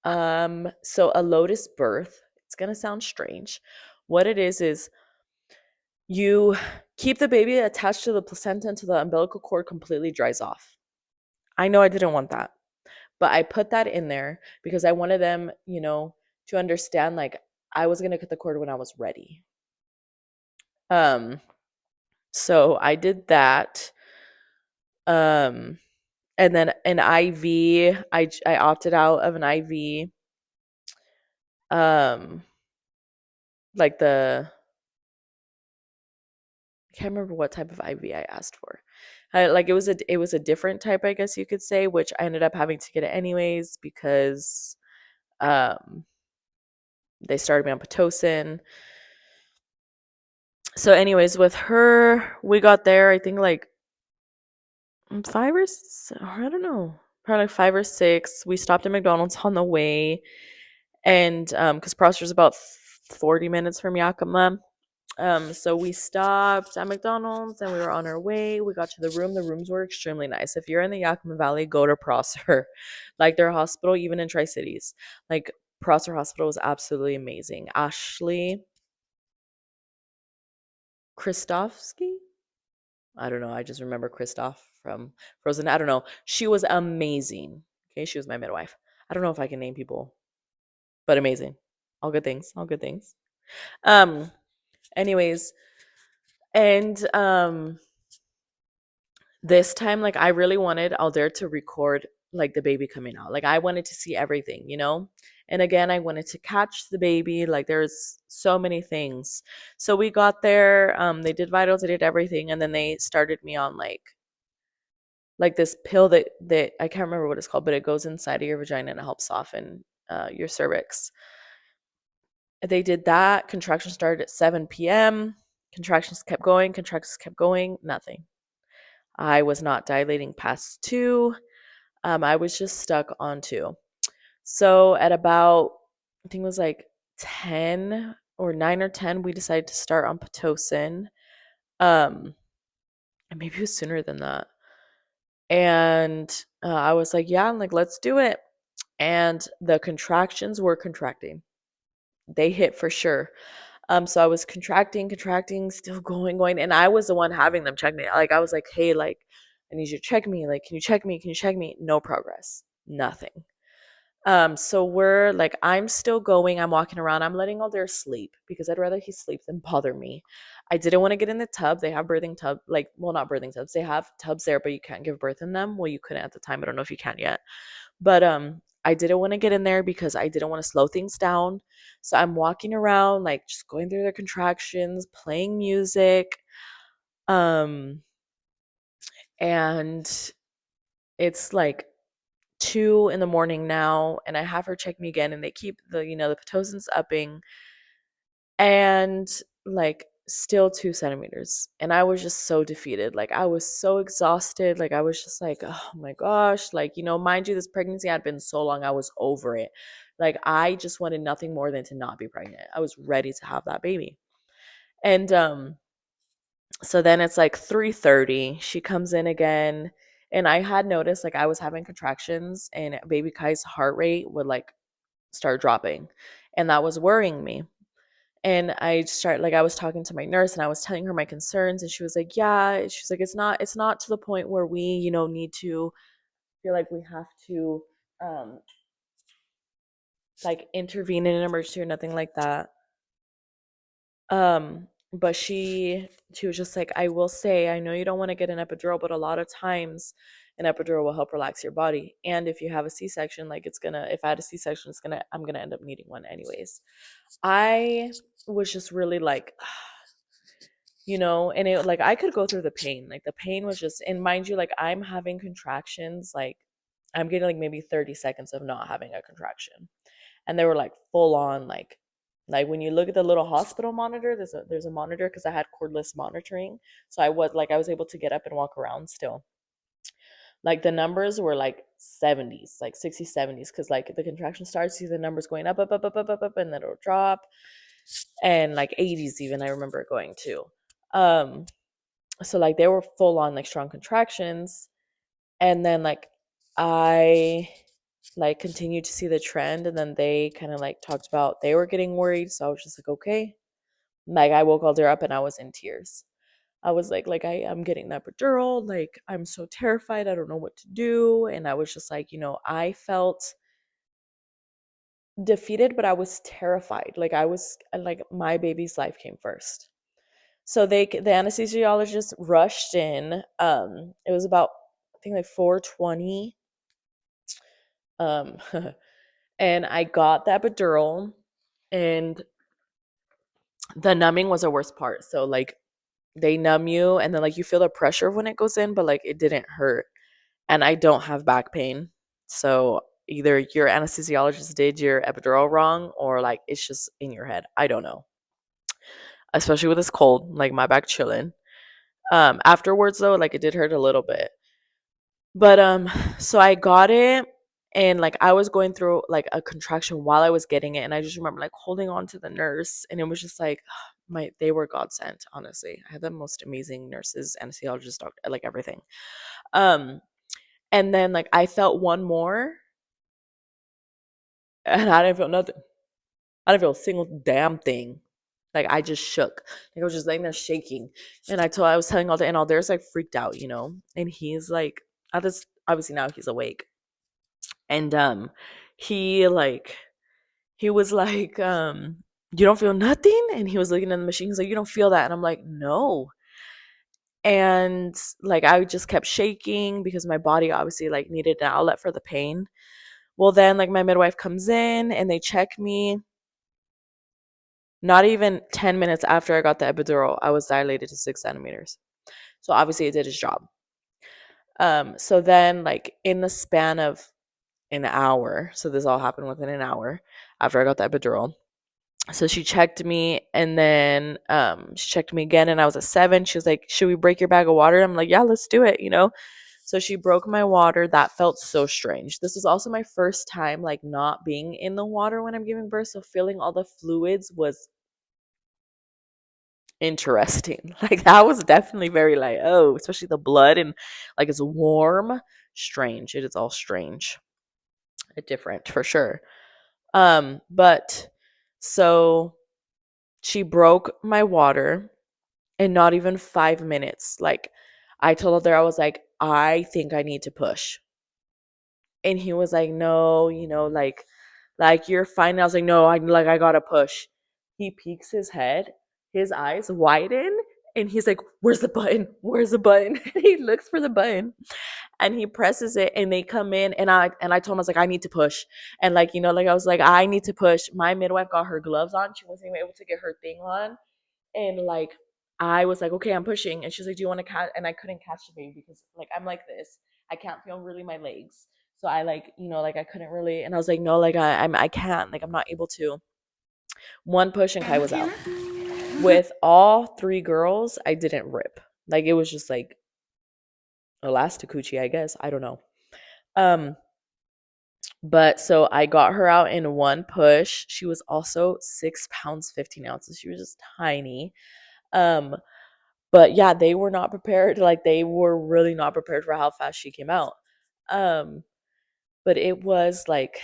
So a lotus birth, it's gonna sound strange. What it is you keep the baby attached to the placenta until the umbilical cord completely dries off. I know I didn't want that, but I put that in there because I wanted them, to understand like I was gonna cut the cord when I was ready. Um, so I did that. Um, and then an IV, I opted out of an IV. Um, like I can't remember what type of IV I asked for. Like it was a different type, I guess you could say, which I ended up having to get it anyways because um they started me on Pitocin. So anyways, with her, we got there I think like five or I don't know, probably like 5 or 6. We stopped at McDonald's on the way, and because Prosper's about 40 minutes from Yakima. So we stopped at McDonald's and we were on our way. We got to the room. The rooms were extremely nice. If you're in the Yakima Valley, go to Prosper. Like their hospital, even in Tri Cities, like Prosper Hospital was absolutely amazing. Ashley Kristofsky, I don't know. I just remember Kristoff from Frozen. I don't know. She was amazing. Okay, she was my midwife. I don't know if I can name people, but amazing. All good things. All good things. Um. Anyways, and this time, like I really wanted Aldair to record like the baby coming out. Like I wanted to see everything, you know? And again, I wanted to catch the baby. Like there's so many things. So we got there, they did vitals, they did everything, and then they started me on like this pill that I can't remember what it's called, but it goes inside of your vagina and it helps soften your cervix. They did that. Contractions started at 7 p.m. Contractions kept going, nothing. I was not dilating past 2. I was just stuck on 2. So at about, I think it was like 10 or 9 or 10, we decided to start on Pitocin. Um, and maybe it was sooner than that. And I was like, yeah, I'm like, let's do it. And the contractions were contracting. They hit for sure. So I was contracting, still going, and I was the one having them check me. Like I was like, hey, like, I need you to check me. Like, can you check me? Can you check me? No progress. Nothing. So we're like, I'm still going. I'm walking around. I'm letting Aldair sleep because I'd rather he sleep than bother me. I didn't want to get in the tub. They have birthing tub, like, well, not birthing tubs. They have tubs there, but you can't give birth in them. Well, you couldn't at the time. I don't know if you can yet. But I didn't want to get in there because I didn't want to slow things down. So I'm walking around, like just going through their contractions, playing music. Um, and it's like 2 in the morning now, and I have her check me again, and they keep the Pitocins upping, and like still 2 centimeters. And I was just so defeated. Like I was so exhausted. Like I was just like, oh my gosh. Like, mind you, this pregnancy had been so long, I was over it. Like I just wanted nothing more than to not be pregnant. I was ready to have that baby. And so then it's like 3:30. She comes in again. And I had noticed like I was having contractions and baby Kai's heart rate would like start dropping. And that was worrying me. And I was talking to my nurse and I was telling her my concerns, and she was like, yeah, she's like, it's not to the point where we, need to feel like we have to um like intervene in an emergency or nothing like that. But she was just like, I will say, I know you don't want to get an epidural, but a lot of times an epidural will help relax your body. And if you have a C-section, like if I had a C-section, I'm gonna end up needing one anyways. I was just really like, and it like I could go through the pain. Like the pain was just, and mind you, like I'm having contractions, like I'm getting like maybe 30 seconds of not having a contraction. And they were like full on like when you look at the little hospital monitor, there's a monitor because I had cordless monitoring. So I was able to get up and walk around still. Like the numbers were like 70s, like 60s, 70s, because like the contraction starts, see the numbers going up, and then it'll drop. And like 80s even, I remember it going too. Um, so like they were full on like strong contractions, and then like I like continued to see the trend, and then they kind of like talked about they were getting worried, so I was just like, okay. Like I woke Alder up and I was in tears. I was like I'm getting that epidural, like I'm so terrified, I don't know what to do. And I was just like, I felt defeated, but I was terrified. Like I was like my baby's life came first. So the anesthesiologist rushed in. It was about I think like 4:20. Um, and I got the epidural. And the numbing was the worst part. So like they numb you and then like you feel the pressure when it goes in, but like it didn't hurt. And I don't have back pain. So either your anesthesiologist did your epidural wrong or like it's just in your head. I don't know. Especially with this cold, like my back chilling. Afterwards though, like it did hurt a little bit. But so I got it and like I was going through like a contraction while I was getting it and I just remember like holding on to the nurse and it was just like my they were godsend, honestly. I had the most amazing nurses, anesthesiologists, doctor, like everything. Um and then like I felt one more and I didn't feel nothing. I didn't feel a single damn thing. Like I just shook. Like I was just laying there shaking. And I was telling all the and all there's like freaked out, you know. And he's like at this obviously now he's awake. And he like he was like, you don't feel nothing? And he was looking at the machine, he's like, you don't feel that? And I'm like, no. And like I just kept shaking because my body obviously like needed an outlet for the pain. Well then like my midwife comes in and they check me. Not even 10 minutes after I got the epidural, I was dilated to 6 centimeters. So obviously it did its job. So then like in the span of an hour, so this all happened within an hour after I got the epidural. So she checked me and then she checked me again and I was at 7. She was like, should we break your bag of water? I'm like, yeah, let's do it, you know? So she broke my water. That felt so strange. This was also my first time like not being in the water when I'm giving birth. So feeling all the fluids was interesting. Like that was definitely very like, oh, especially the blood and like it's warm. Strange. It is all strange. Different for sure. But so she broke my water in not even 5 minutes. Like I told her, I was like, I think I need to push. And he was like, no, you know, like you're fine. I was like, no, I gotta push. He peeks his head, his eyes widen, and he's like, where's the button? Where's the button? And he looks for the button and he presses it and they come in and I told him I was like, I need to push. And like, you know, like I was like, I need to push. My midwife got her gloves on. She wasn't even able to get her thing on. And like I was like, okay, I'm pushing. And she's like, do you want to catch? And I couldn't catch the baby because like I'm like this. I can't feel really my legs. So I like, you know, like I couldn't really. And I was like, no, like I can't. Like I'm not able to. One push and Kai was out. With all 3 girls, I didn't rip. Like it was just like elasticucci, I guess. I don't know. Um, but so I got her out in one push. She was also 6 pounds 15 ounces. She was just tiny. Um, But yeah, they were not prepared. Like they were really not prepared for how fast she came out. Um, but it was like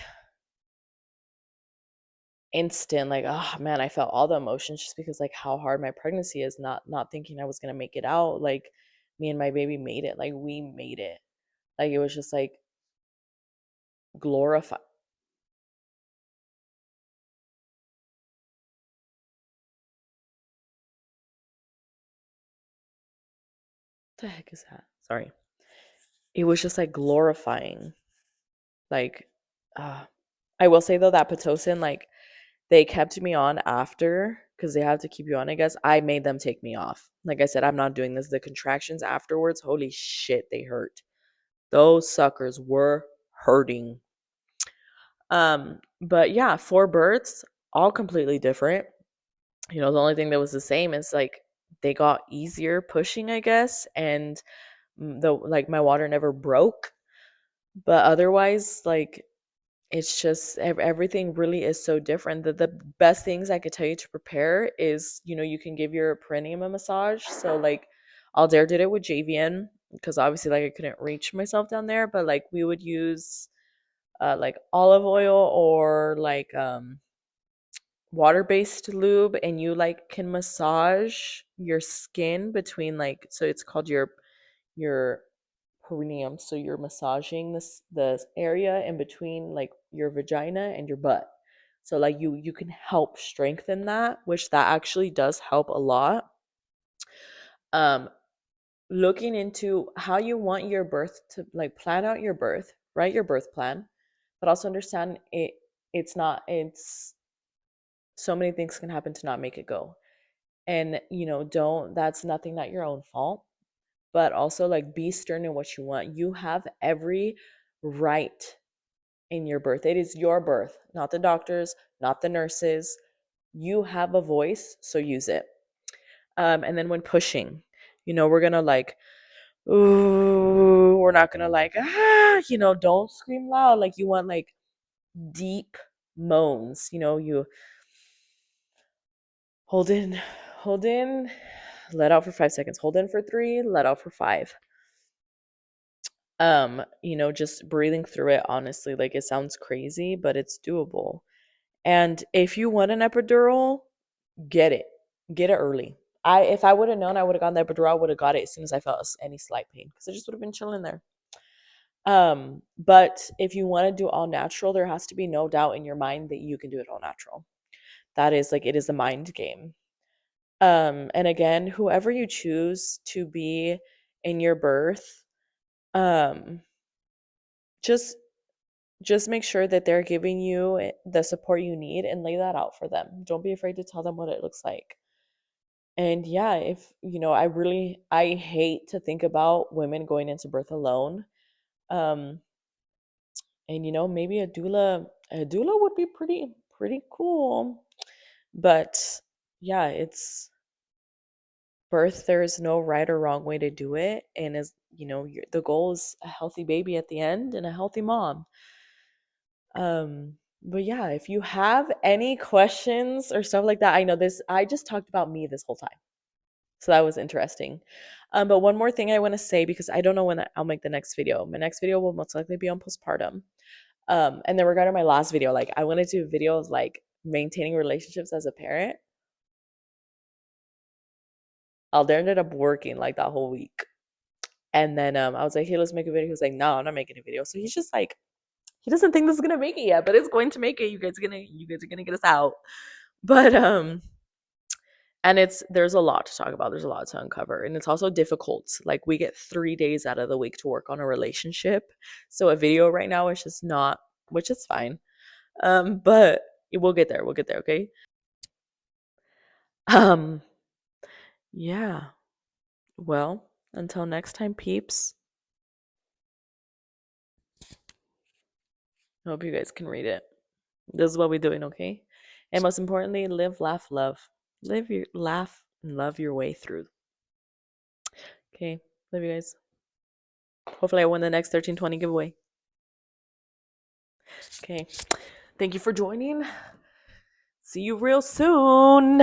instant, like, oh man, I felt all the emotions just because like how hard my pregnancy is, not thinking I was gonna make it out. Like me and my baby made it. Like we made it. Like it was just like glorified. What the heck is that? Sorry. It was just like glorifying. Like uh I will say though that Pitocin, like they kept me on after because they have to keep you on, I guess. I made them take me off. Like I said, I'm not doing this. The contractions afterwards, holy shit, they hurt. Those suckers were hurting. But yeah, 4 births, all completely different. You know, the only thing that was the same is like they got easier pushing, I guess, and the like my water never broke. But otherwise, like it's just everything really is so different. The best things I could tell you to prepare is, you know, you can give your perineum a massage. So like Aldair did it with JVN because obviously like I couldn't reach myself down there, but like we would use like olive oil or like water-based lube and you like can massage your skin between like so it's called your perineum. So you're massaging this area in between like your vagina and your butt. So like you can help strengthen that, which that actually does help a lot. Um, Looking into how you want your birth to like plan out your birth, write your birth plan, but also understand it's not it's So many things can happen to not make it go. And, don't, that's nothing, not your own fault, but also like be stern in what you want. You have every right in your birth. It is your birth, not the doctors, not the nurses. You have a voice, so use it. And then when pushing, we're gonna like, ooh, we're not gonna like, don't scream loud. Like you want like deep moans. You hold in, hold in, let out for 5 seconds. Hold in for 3, let out for 5. Just breathing through it, honestly, like it sounds crazy, but it's doable. And if you want an epidural, get it. Get it early. If I would have known, I would have gotten the epidural. I would have got it as soon as I felt any slight pain because I just would have been chilling there. But if you want to do all natural, there has to be no doubt in your mind that you can do it all natural. That is like it is a mind game. And again, whoever you choose to be in your birth, um, just make sure that they're giving you the support you need and lay that out for them. Don't be afraid to tell them what it looks like. And yeah, if I hate to think about women going into birth alone. Um and maybe a doula would be pretty cool. But yeah, it's birth, there is no right or wrong way to do it, and as the goal is a healthy baby at the end and a healthy mom. But yeah, if you have any questions or stuff like that, I just talked about me this whole time. So that was interesting. But one more thing I want to say, because I don't know when I'll make the next video. My next video will most likely be on postpartum. And then regarding my last video, like I wanted to do a video of like maintaining relationships as a parent. Alder ended up working like that whole week. And then I was like, hey, let's make a video. He was like, no, I'm not making a video. So he's just like, he doesn't think this is gonna make it yet, but it's going to make it. You guys are gonna get us out. But and there's a lot to talk about. There's a lot to uncover. And it's also difficult. Like we get 3 days out of the week to work on a relationship. So a video right now is just not, which is fine. But we'll get there. We'll get there, okay? Um, yeah. Well, until next time, peeps. I hope you guys can read it. This is what we're doing, okay? And most importantly, live, laugh, love. Laugh and love your way through. Okay, love you guys. Hopefully I win the next 1320 giveaway. Okay, thank you for joining. See you real soon.